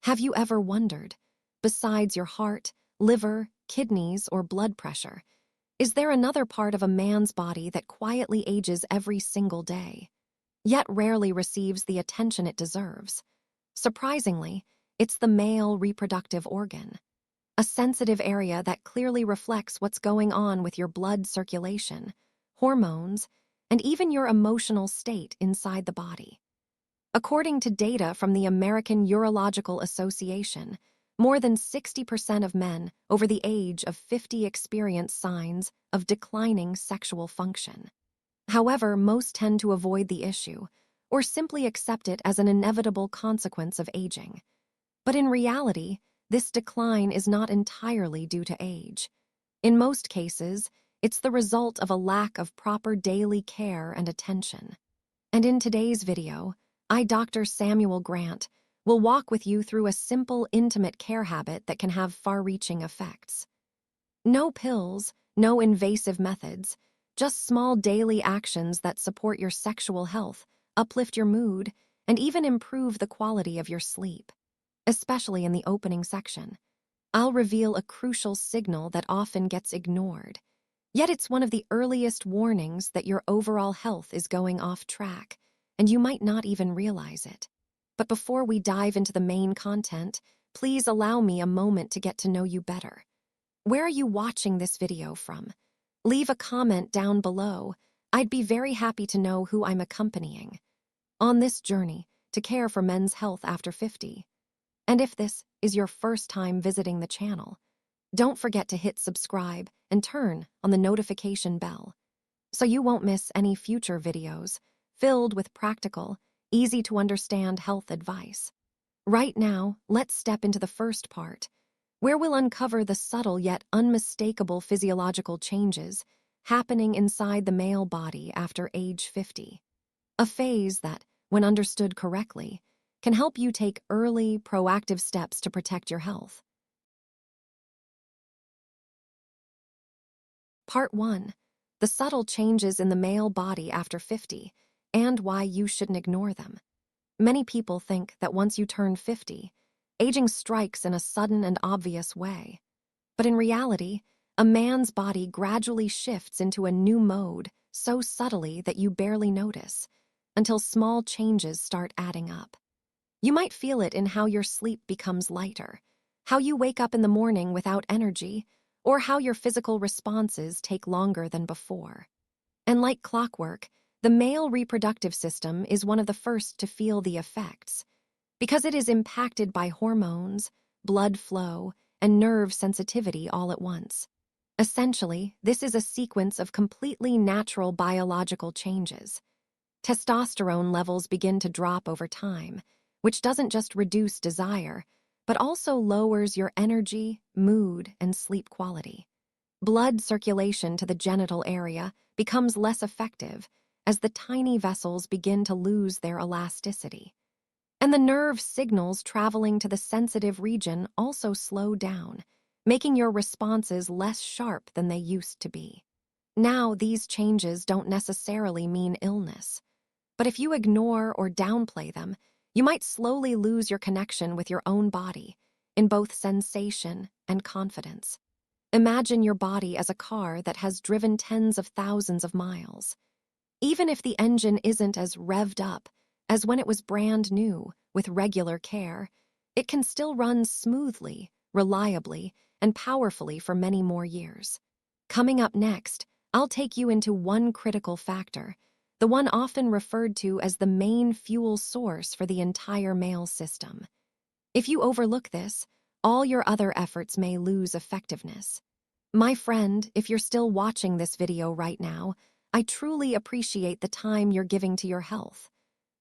Have you ever wondered, besides your heart, liver, kidneys, or blood pressure, is there another part of a man's body that quietly ages every single day, yet rarely receives the attention it deserves? Surprisingly, it's the male reproductive organ, a sensitive area that clearly reflects what's going on with your blood circulation, hormones, and even your emotional state inside the body. According to data from the American Urological Association, more than 60% of men over the age of 50 experience signs of declining sexual function. However, most tend to avoid the issue or simply accept it as an inevitable consequence of aging. But in reality, this decline is not entirely due to age. In most cases, it's the result of a lack of proper daily care and attention. And in today's video, Dr. Samuel Grant, will walk with you through a simple, intimate care habit that can have far-reaching effects. No pills, no invasive methods, just small daily actions that support your sexual health, uplift your mood, and even improve the quality of your sleep. Especially in the opening section, I'll reveal a crucial signal that often gets ignored. Yet it's one of the earliest warnings that your overall health is going off track, and you might not even realize it. But before we dive into the main content, please allow me a moment to get to know you better. Where are you watching this video from? Leave a comment down below. I'd be very happy to know who I'm accompanying on this journey to care for men's health after 50. And if this is your first time visiting the channel, don't forget to hit subscribe and turn on the notification bell so you won't miss any future videos filled with practical, easy-to-understand health advice. Right now, let's step into the first part, where we'll uncover the subtle yet unmistakable physiological changes happening inside the male body after age 50. A phase that, when understood correctly, can help you take early, proactive steps to protect your health. Part 1. The subtle changes in the male body after 50, and why you shouldn't ignore them. Many people think that once you turn 50, aging strikes in a sudden and obvious way. But in reality, a man's body gradually shifts into a new mode so subtly that you barely notice, until small changes start adding up. You might feel it in how your sleep becomes lighter, how you wake up in the morning without energy, or how your physical responses take longer than before. And like clockwork, the male reproductive system is one of the first to feel the effects, because it is impacted by hormones, blood flow, and nerve sensitivity all at once. Essentially, this is a sequence of completely natural biological changes. Testosterone levels begin to drop over time, which doesn't just reduce desire, but also lowers your energy, mood, and sleep quality. Blood circulation to the genital area becomes less effective as the tiny vessels begin to lose their elasticity. And the nerve signals traveling to the sensitive region also slow down, making your responses less sharp than they used to be. Now, these changes don't necessarily mean illness, but if you ignore or downplay them, you might slowly lose your connection with your own body in both sensation and confidence. Imagine your body as a car that has driven tens of thousands of miles. Even if the engine isn't as revved up as when it was brand new with regular care, it can still run smoothly, reliably, and powerfully for many more years. Coming up next, I'll take you into one critical factor, the one often referred to as the main fuel source for the entire male system. If you overlook this, all your other efforts may lose effectiveness. My friend, if you're still watching this video right now, I truly appreciate the time you're giving to your health.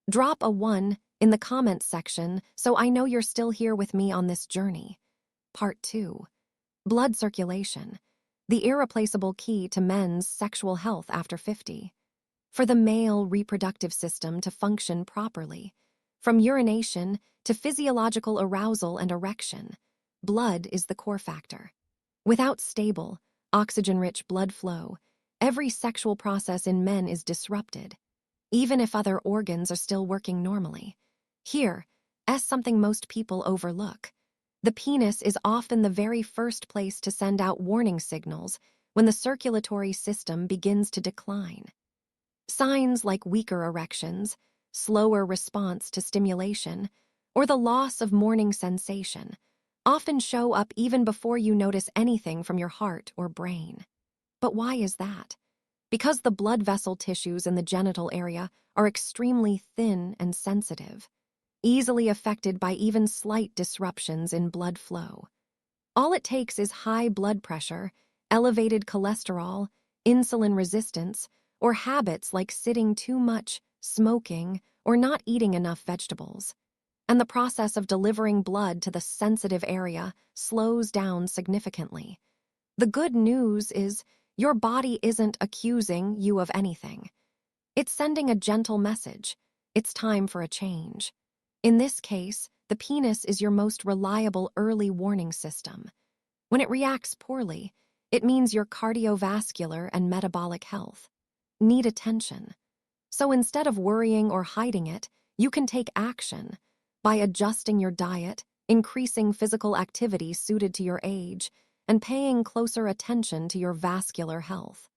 Drop a 1 in the comments section so I know you're still here with me on this journey. Part 2. Blood circulation, the irreplaceable key to men's sexual health after 50. For the male reproductive system to function properly, from urination to physiological arousal and erection, blood is the core factor. Without stable, oxygen-rich blood flow, every sexual process in men is disrupted, even if other organs are still working normally. Here, as something most people overlook. The penis is often the very first place to send out warning signals when the circulatory system begins to decline. Signs like weaker erections, slower response to stimulation, or the loss of morning sensation often show up even before you notice anything from your heart or brain. But why is that? Because the blood vessel tissues in the genital area are extremely thin and sensitive, easily affected by even slight disruptions in blood flow. All it takes is high blood pressure, elevated cholesterol, insulin resistance, or habits like sitting too much, smoking, or not eating enough vegetables. And the process of delivering blood to the sensitive area slows down significantly. The good news is your body isn't accusing you of anything. It's sending a gentle message. It's time for a change. In this case, the penis is your most reliable early warning system. When it reacts poorly, it means your cardiovascular and metabolic health need attention. So instead of worrying or hiding it, you can take action by adjusting your diet, increasing physical activity suited to your age, and paying closer attention to your vascular health.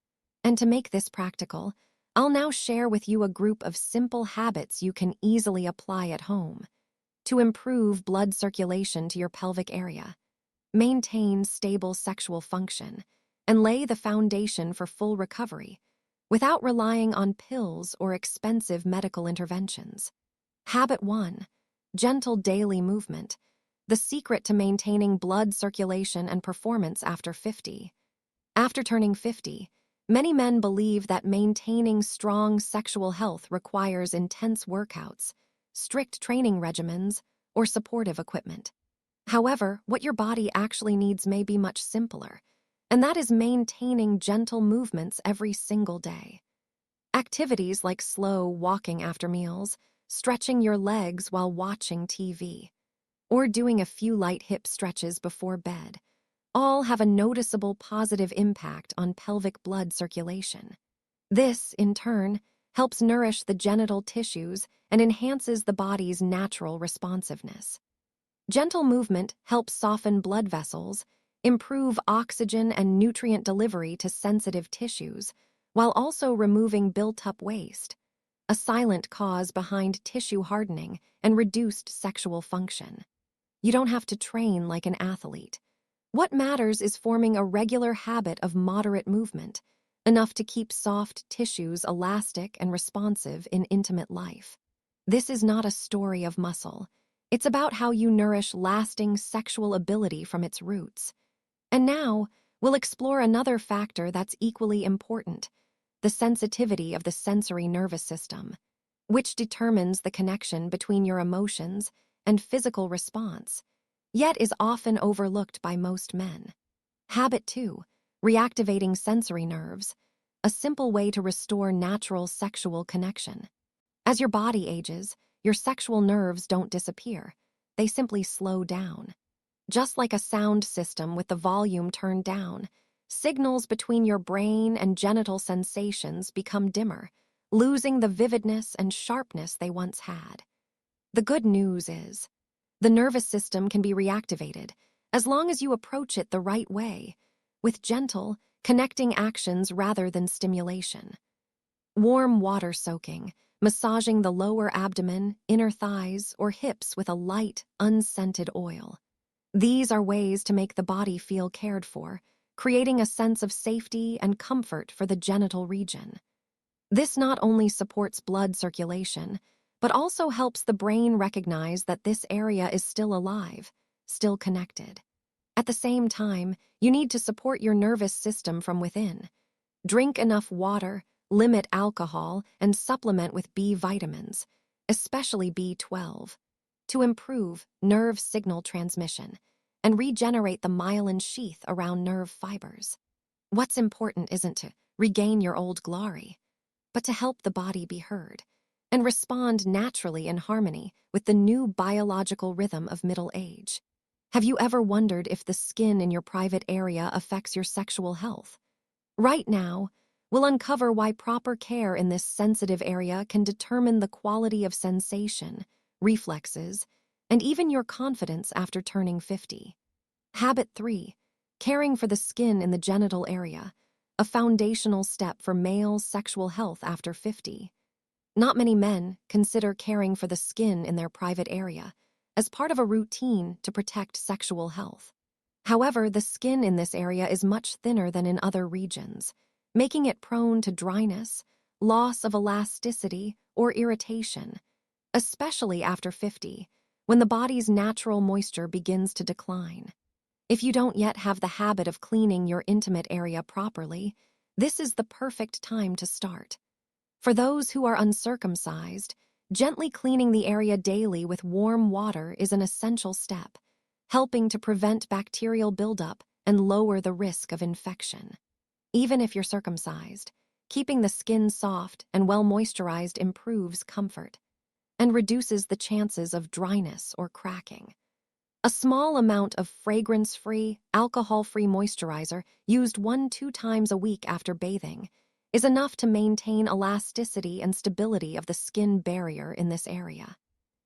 And to make this practical, I'll now share with you a group of simple habits you can easily apply at home to improve blood circulation to your pelvic area, maintain stable sexual function, and lay the foundation for full recovery without relying on pills or expensive medical interventions. Habit 1. Gentle daily movement, the secret to maintaining blood circulation and performance after 50. After turning 50, many men believe that maintaining strong sexual health requires intense workouts, strict training regimens, or supportive equipment. However, what your body actually needs may be much simpler, and that is maintaining gentle movements every single day. Activities like slow walking after meals, stretching your legs while watching TV, or doing a few light hip stretches before bed, all have a noticeable positive impact on pelvic blood circulation. This, in turn, helps nourish the genital tissues and enhances the body's natural responsiveness. Gentle movement helps soften blood vessels, improve oxygen and nutrient delivery to sensitive tissues, while also removing built-up waste, a silent cause behind tissue hardening and reduced sexual function. You don't have to train like an athlete. What matters is forming a regular habit of moderate movement, enough to keep soft tissues elastic and responsive in intimate life. This is not a story of muscle. It's about how you nourish lasting sexual ability from its roots. And now, we'll explore another factor that's equally important: the sensitivity of the sensory nervous system, which determines the connection between your emotions and physical response, yet is often overlooked by most men. Habit 2. Reactivating sensory nerves, a simple way to restore natural sexual connection. As your body ages, your sexual nerves don't disappear, they simply slow down. Just like a sound system with the volume turned down, signals between your brain and genital sensations become dimmer, losing the vividness and sharpness they once had. The good news is, the nervous system can be reactivated as long as you approach it the right way, with gentle, connecting actions rather than stimulation. Warm water soaking, massaging the lower abdomen, inner thighs, or hips with a light, unscented oil. These are ways to make the body feel cared for, creating a sense of safety and comfort for the genital region. This not only supports blood circulation, but also helps the brain recognize that this area is still alive, still connected. At the same time, you need to support your nervous system from within. Drink enough water, limit alcohol, and supplement with B vitamins, especially B12, to improve nerve signal transmission and regenerate the myelin sheath around nerve fibers. What's important isn't to regain your old glory, but to help the body be heard and respond naturally in harmony with the new biological rhythm of middle age. Have you ever wondered if the skin in your private area affects your sexual health? Right now, we'll uncover why proper care in this sensitive area can determine the quality of sensation, reflexes, and even your confidence after turning 50. Habit 3. Caring for the skin in the genital area, a foundational step for male sexual health after 50. Not many men consider caring for the skin in their private area as part of a routine to protect sexual health. However, the skin in this area is much thinner than in other regions, making it prone to dryness, loss of elasticity, or irritation, especially after 50, when the body's natural moisture begins to decline. If you don't yet have the habit of cleaning your intimate area properly, this is the perfect time to start. For those who are uncircumcised, gently cleaning the area daily with warm water is an essential step, helping to prevent bacterial buildup and lower the risk of infection. Even if you're circumcised, keeping the skin soft and well moisturized improves comfort and reduces the chances of dryness or cracking. A small amount of fragrance-free, alcohol-free moisturizer used 1-2 times a week after bathing is enough to maintain elasticity and stability of the skin barrier in this area.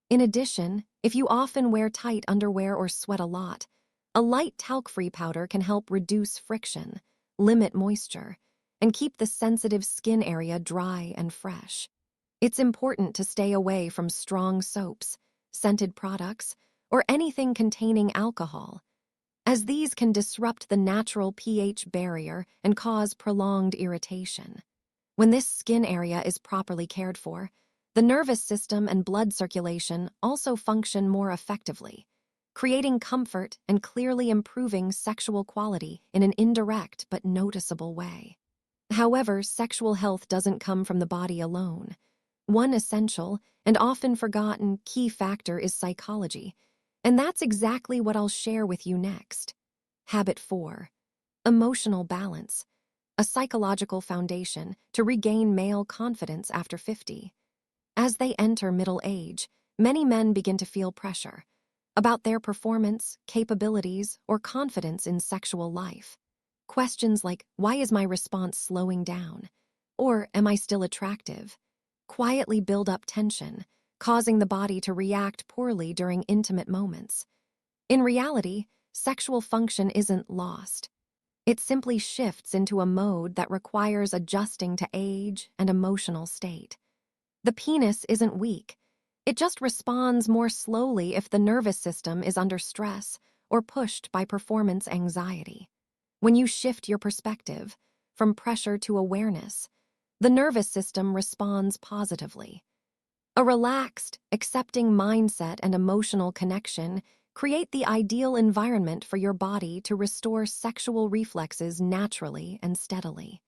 In addition, if you often wear tight underwear or sweat a lot, a light talc-free powder can help reduce friction, limit moisture, and keep the sensitive skin area dry and fresh. It's important to stay away from strong soaps, scented products, or anything containing alcohol, as these can disrupt the natural pH barrier and cause prolonged irritation. When this skin area is properly cared for, the nervous system and blood circulation also function more effectively, creating comfort and clearly improving sexual quality in an indirect but noticeable way. However, sexual health doesn't come from the body alone. One essential and often forgotten key factor is psychology, and that's exactly what I'll share with you next. Habit 4. Emotional balance, a psychological foundation to regain male confidence after 50. As they enter middle age, many men begin to feel pressure about their performance, capabilities, or confidence in sexual life. Questions like, why is my response slowing down? Or, am I still attractive? Quietly build up tension, causing the body to react poorly during intimate moments. In reality, sexual function isn't lost. It simply shifts into a mode that requires adjusting to age and emotional state. The penis isn't weak. It just responds more slowly if the nervous system is under stress or pushed by performance anxiety. When you shift your perspective from pressure to awareness, the nervous system responds positively. A relaxed, accepting mindset and emotional connection create the ideal environment for your body to restore sexual reflexes naturally and steadily.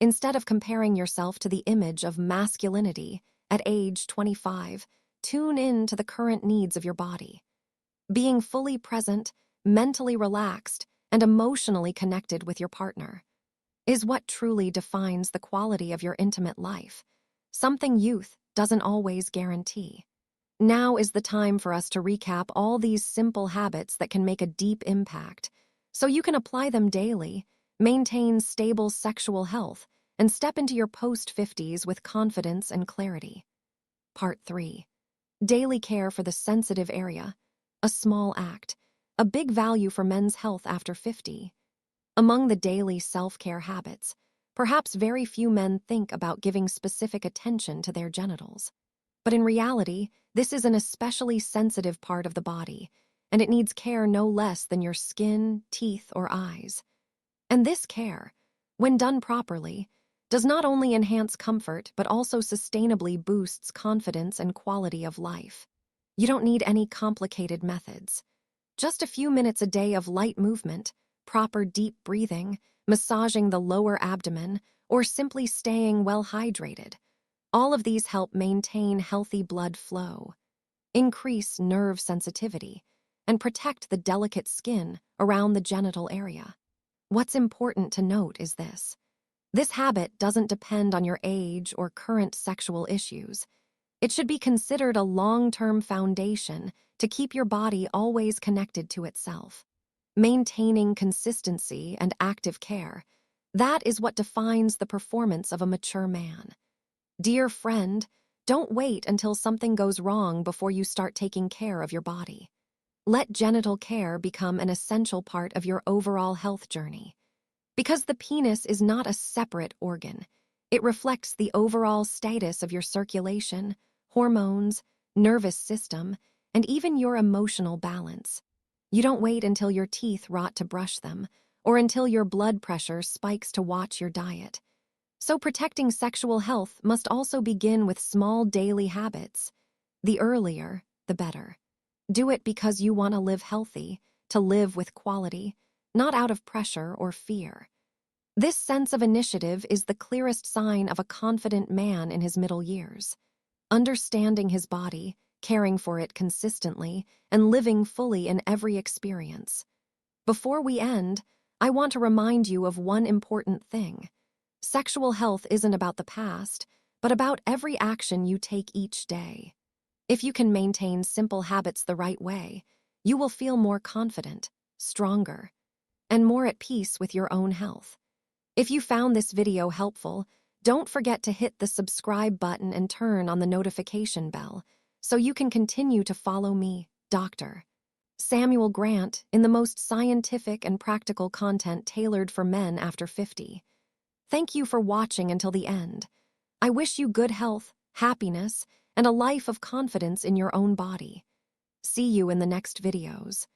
Instead of comparing yourself to the image of masculinity at age 25, tune in to the current needs of your body. Being fully present, mentally relaxed, and emotionally connected with your partner is what truly defines the quality of your intimate life, something youth doesn't always guarantee. Now is the time for us to recap all these simple habits that can make a deep impact, so you can apply them daily, maintain stable sexual health, and step into your post-50s with confidence and clarity. Part 3. Daily care for the sensitive area, a small act, a big value for men's health after 50. Among the daily self-care habits, perhaps very few men think about giving specific attention to their genitals. But in reality, this is an especially sensitive part of the body, and it needs care no less than your skin, teeth, or eyes. And this care, when done properly, does not only enhance comfort but also sustainably boosts confidence and quality of life. You don't need any complicated methods. Just a few minutes a day of light movement, proper deep breathing, massaging the lower abdomen, or simply staying well hydrated. All of these help maintain healthy blood flow, increase nerve sensitivity, and protect the delicate skin around the genital area. What's important to note is this. This habit doesn't depend on your age or current sexual issues. It should be considered a long-term foundation to keep your body always connected to itself. Maintaining consistency and active care, that is what defines the performance of a mature man. Dear friend, Don't wait until something goes wrong before you start taking care of your body. Let genital care become an essential part of your overall health journey. Because the penis is not a separate organ, it reflects the overall status of your circulation, hormones, nervous system, and even your emotional balance. You don't wait until your teeth rot to brush them, or until your blood pressure spikes to watch your diet. So protecting sexual health must also begin with small daily habits. The earlier, the better. Do it because you want to live healthy, to live with quality, not out of pressure or fear. This sense of initiative is the clearest sign of a confident man in his middle years. Understanding his body, caring for it consistently, and living fully in every experience. Before we end, I want to remind you of one important thing. Sexual health isn't about the past, but about every action you take each day. If you can maintain simple habits the right way, you will feel more confident, stronger, and more at peace with your own health. If you found this video helpful, don't forget to hit the subscribe button and turn on the notification bell so you can continue to follow me, Dr. Samuel Grant, in the most scientific and practical content tailored for men after 50. Thank you for watching until the end. I wish you good health, happiness, and a life of confidence in your own body. See you in the next videos.